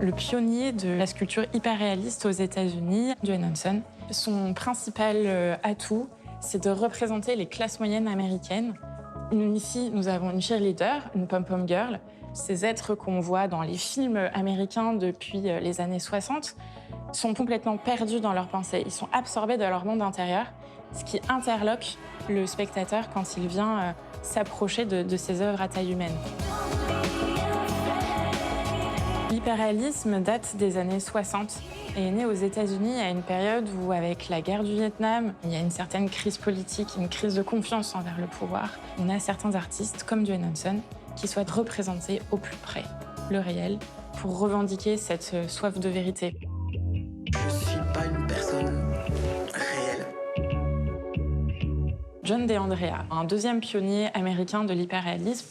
le pionnier de la sculpture hyper réaliste aux États-Unis, Dwayne Johnson. Son principal atout, c'est de représenter les classes moyennes américaines. Ici, nous avons une cheerleader, une pom-pom girl. Ces êtres qu'on voit dans les films américains depuis les années 60 sont complètement perdus dans leurs pensées. Ils sont absorbés dans leur monde intérieur, ce qui interloque le spectateur quand il vient s'approcher de ces œuvres à taille humaine. L'hyperréalisme date des années 60 et est né aux États-Unis à une période où, avec la guerre du Vietnam, il y a une certaine crise politique, une crise de confiance envers le pouvoir. On a certains artistes, comme Dwayne Johnson, qui souhaitent représenter au plus près le réel pour revendiquer cette soif de vérité. Je suis pas une personne réelle. John DeAndrea, un deuxième pionnier américain de l'hyperréalisme.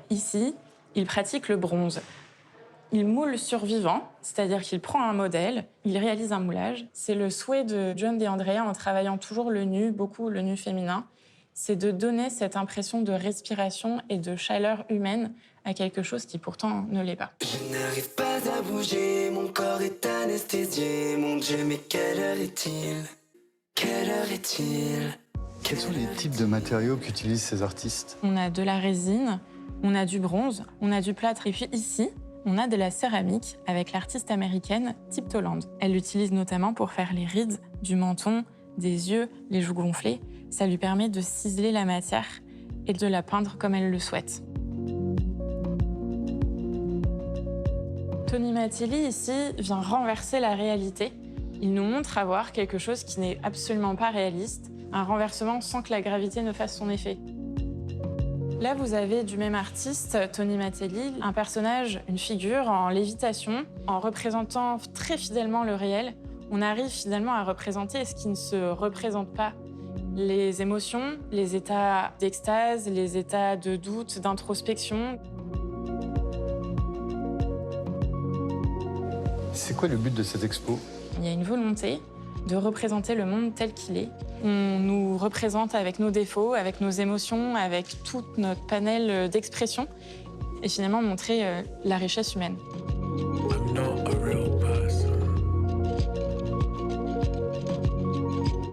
Ici, il pratique le bronze. Il moule sur vivant, c'est-à-dire qu'il prend un modèle, il réalise un moulage. C'est le souhait de John DeAndrea, en travaillant toujours le nu, beaucoup le nu féminin, c'est de donner cette impression de respiration et de chaleur humaine à quelque chose qui pourtant ne l'est pas. Je n'arrive pas à bouger, mon corps est anesthésié. Mon Dieu, mais quelle heure est-il? Quelle heure est-il? Quels sont les types de matériaux qu'utilisent ces artistes? On a de la résine, on a du bronze, on a du plâtre. Et puis ici, on a de la céramique avec l'artiste américaine Tipton Land. Elle l'utilise notamment pour faire les rides du menton, des yeux, les joues gonflées. Ça lui permet de ciseler la matière et de la peindre comme elle le souhaite. Tony Matteli, ici, vient renverser la réalité. Il nous montre à voir quelque chose qui n'est absolument pas réaliste, un renversement sans que la gravité ne fasse son effet. Là, vous avez du même artiste, Tony Matteli, un personnage, une figure en lévitation. En représentant très fidèlement le réel, on arrive finalement à représenter ce qui ne se représente pas. Les émotions, les états d'extase, les états de doute, d'introspection. C'est quoi le but de cette expo? Il y a une volonté de représenter le monde tel qu'il est. On nous représente avec nos défauts, avec nos émotions, avec tout notre panel d'expression et finalement montrer la richesse humaine.